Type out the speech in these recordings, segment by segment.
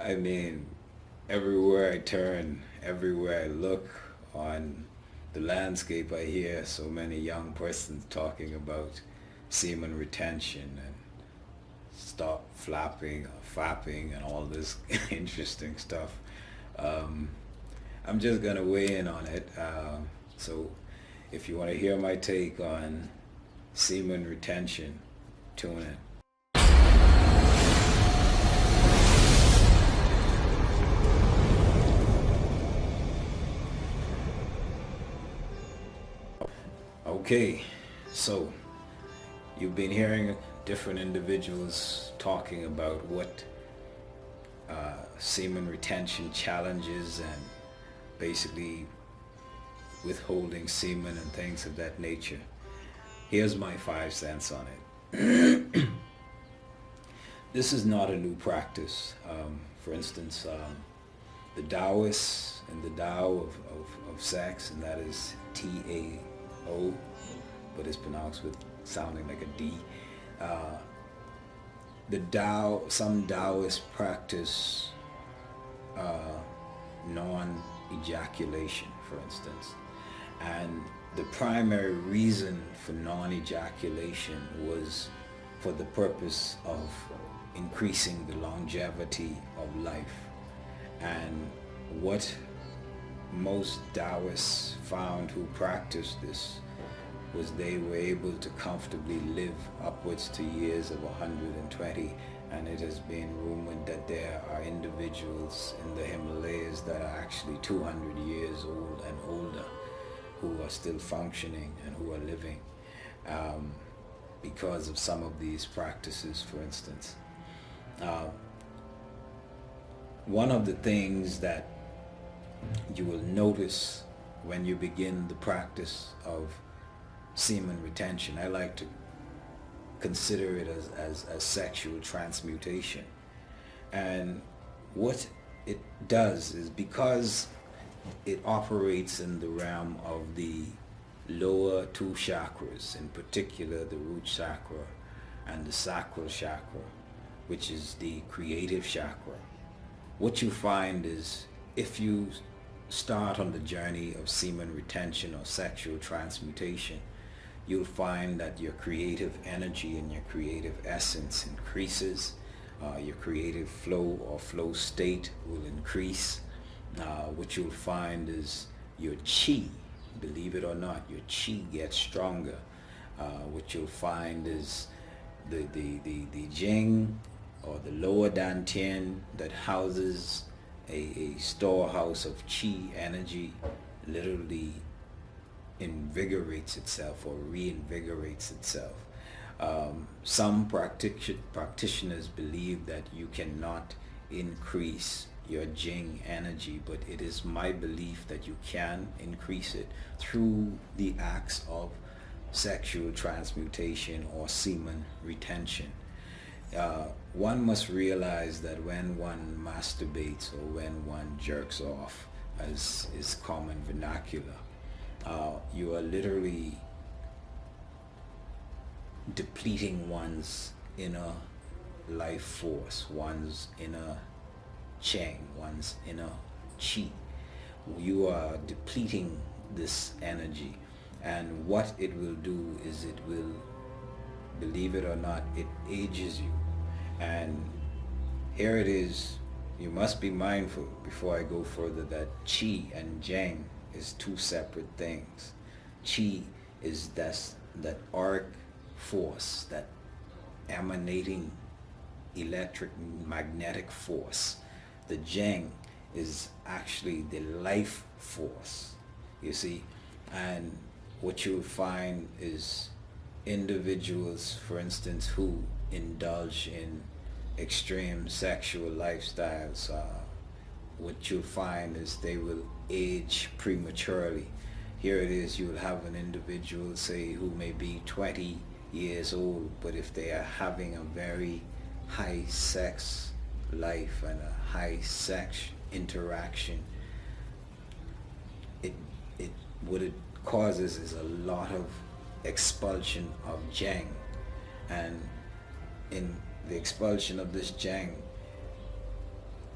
I mean, everywhere I turn, everywhere I look on the landscape, I hear so many young persons talking about semen retention and stop flapping or fapping and all this interesting stuff. Um, I'm just gonna weigh in on it. So if you want to hear my take on semen retention, tune in. Okay, so you've been hearing different individuals talking about what semen retention challenges and basically withholding semen and things of that nature. Here's my 5 cents on it. This is not a new practice. For instance, the Taoists and the Tao of sex, and that is Tao, but it's pronounced with sounding like a D. Some Taoists practice non-ejaculation, for instance. And the primary reason for non-ejaculation was for the purpose of increasing the longevity of life. And what most Taoists found who practiced this was they were able to comfortably live upwards to years of 120, and it has been rumored that there are individuals in the Himalayas that are actually 200 years old and older who are still functioning and who are living because of some of these practices, for instance. One of the things that you will notice when you begin the practice of semen retention, I like to consider it as sexual transmutation. And what it does is, because it operates in the realm of the lower two chakras, in particular the root chakra and the sacral chakra, which is the creative chakra, what you find is, if you start on the journey of semen retention or sexual transmutation, you'll find that your creative energy and your creative essence increases. Your creative flow or flow state will increase. What you'll find is your chi, believe it or not, your chi gets stronger. What you'll find is the jing, or the lower dantian, that houses a storehouse of chi energy, literally invigorates itself or reinvigorates itself. Some practitioners believe that you cannot increase your jing energy, but it is my belief that you can increase it through the acts of sexual transmutation or semen retention. One must realize that when one masturbates or when one jerks off, as is common vernacular, you are literally depleting one's inner life force, one's inner cheng, one's inner chi. You are depleting this energy, and what it will do is it will, believe it or not, it ages you. And here it is, you must be mindful before I go further that chi and jing is two separate things. Chi is that arc force, that emanating electric magnetic force. The jing is actually the life force, you see. And what you'll find is individuals, for instance, who indulge in extreme sexual lifestyles, what you'll find is they will age prematurely. Here it is, you'll have an individual, say, who may be 20 years old, but if they are having a very high sex life and a high sex interaction, what it causes is a lot of expulsion of jang, and in the expulsion of this jang,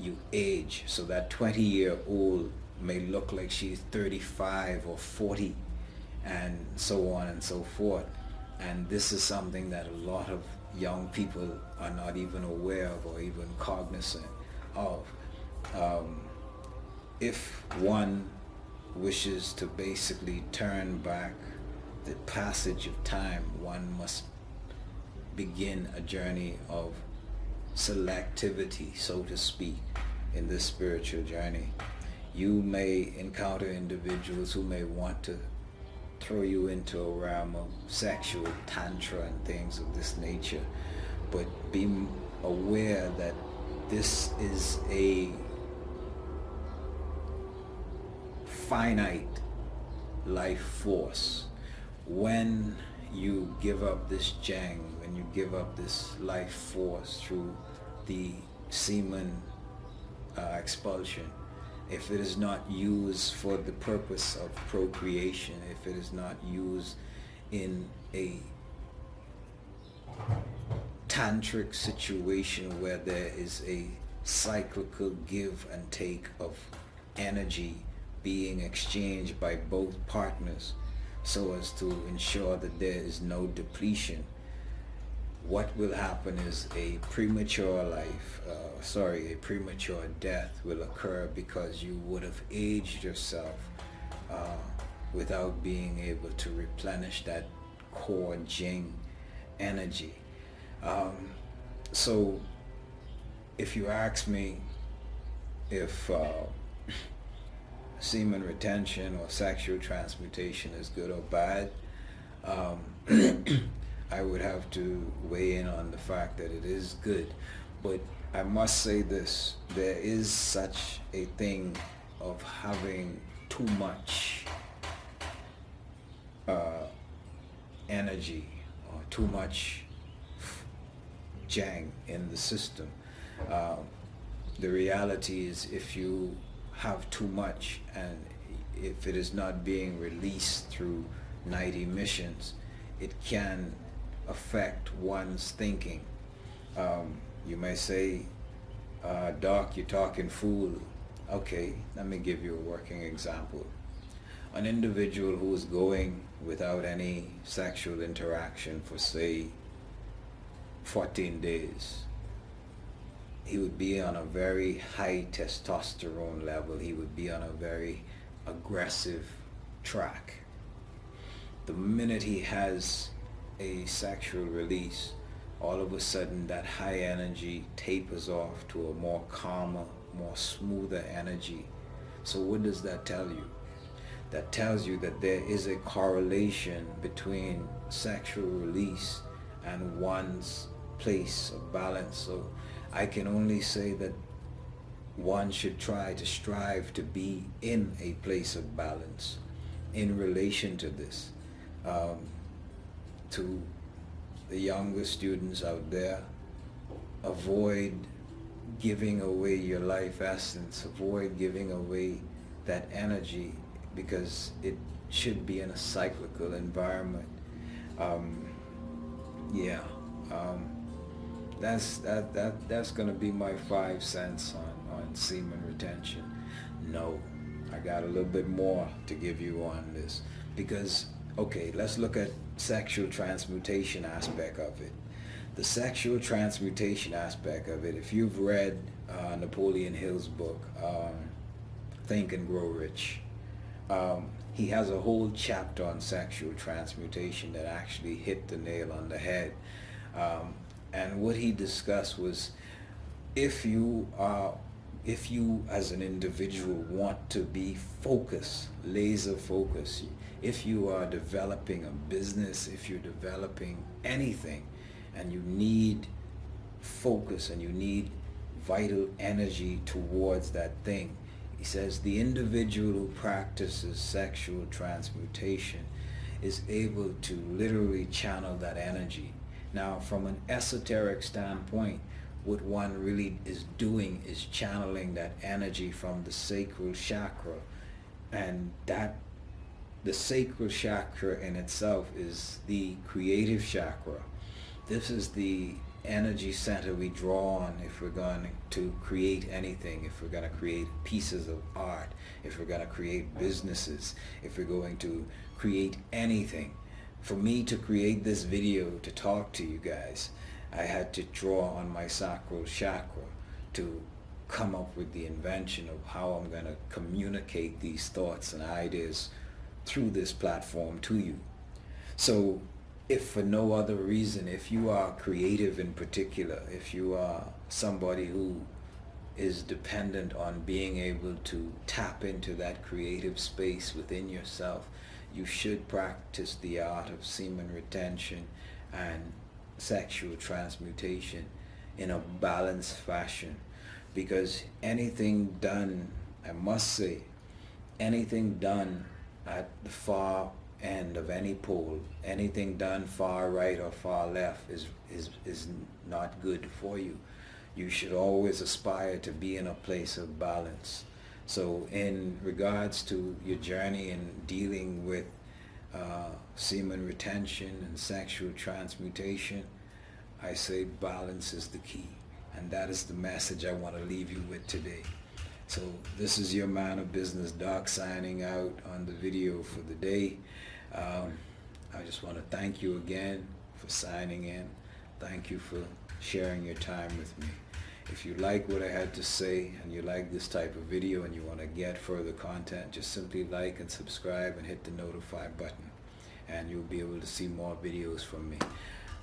you age. So that 20-year-old may look like she's 35 or 40, and so on and so forth. And this is something that a lot of young people are not even aware of or even cognizant of. If one wishes to basically turn back the passage of time, one must begin a journey of selectivity, so to speak, in this spiritual journey. You may encounter individuals who may want to throw you into a realm of sexual tantra and things of this nature, but be aware that this is a finite life force. When you give up this jang, when you give up this life force through the semen expulsion, if it is not used for the purpose of procreation, if it is not used in a tantric situation where there is a cyclical give and take of energy being exchanged by both partners so as to ensure that there is no depletion, what will happen is a premature death will occur, because you would have aged yourself without being able to replenish that core Jing energy. So if you ask me if semen retention or sexual transmutation is good or bad, I would have to weigh in on the fact that it is good. But I must say this, there is such a thing of having too much energy or too much jang in the system. The reality is, if you have too much and if it is not being released through night emissions, it can affect one's thinking. You may say, Doc, you're talking fool. Okay, let me give you a working example. An individual who is going without any sexual interaction for, say, 14 days, he would be on a very high testosterone level. He would be on a very aggressive track. The minute he has a sexual release, all of a sudden that high energy tapers off to a more calmer, more smoother energy. So what does that tell you? That tells you that there is a correlation between sexual release and one's place of balance. So I can only say that one should try to strive to be in a place of balance in relation to this. To the younger students out there, avoid giving away your life essence, avoid giving away that energy, because it should be in a cyclical environment. That's going to be my 5 cents on semen retention. No, I got a little bit more to give you on this, because okay, let's look at sexual transmutation aspect of it. The sexual transmutation aspect of it, if you've read Napoleon Hill's book, Think and Grow Rich, he has a whole chapter on sexual transmutation that actually hit the nail on the head. And what he discussed was, if you as an individual want to be focused, laser focused, if you are developing a business, if you're developing anything, and you need focus and you need vital energy towards that thing, he says the individual who practices sexual transmutation is able to literally channel that energy. Now, from an esoteric standpoint, what one really is doing is channeling that energy from the sacral chakra, and that the sacral chakra in itself is the creative chakra. This is the energy center we draw on if we're going to create anything, if we're going to create pieces of art, if we're going to create businesses, if we're going to create anything. For me to create this video to talk to you guys, I had to draw on my sacral chakra to come up with the invention of how I'm going to communicate these thoughts and ideas through this platform to you. So if for no other reason, if you are creative in particular, if you are somebody who is dependent on being able to tap into that creative space within yourself, you should practice the art of semen retention and sexual transmutation in a balanced fashion. Because anything done, I must say, anything done at the far end of any pole, anything done far right or far left is not good for you. You should always aspire to be in a place of balance. So in regards to your journey in dealing with semen retention and sexual transmutation, I say balance is the key. And that is the message I want to leave you with today. So this is your man of business, Doc, signing out on the video for the day. I just want to thank you again for signing in. Thank you for sharing your time with me. If you like what I had to say and you like this type of video and you want to get further content, just simply like and subscribe and hit the notify button, and you'll be able to see more videos from me.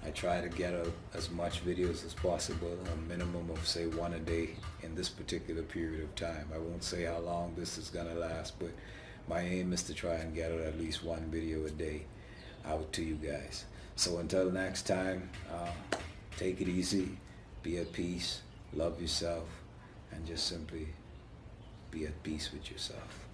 I try to get out as much videos as possible, a minimum of say 1 a day in this particular period of time. I won't say how long this is gonna last, but my aim is to try and get out at least 1 video a day out to you guys. So until next time, take it easy, be at peace, love yourself, and just simply be at peace with yourself.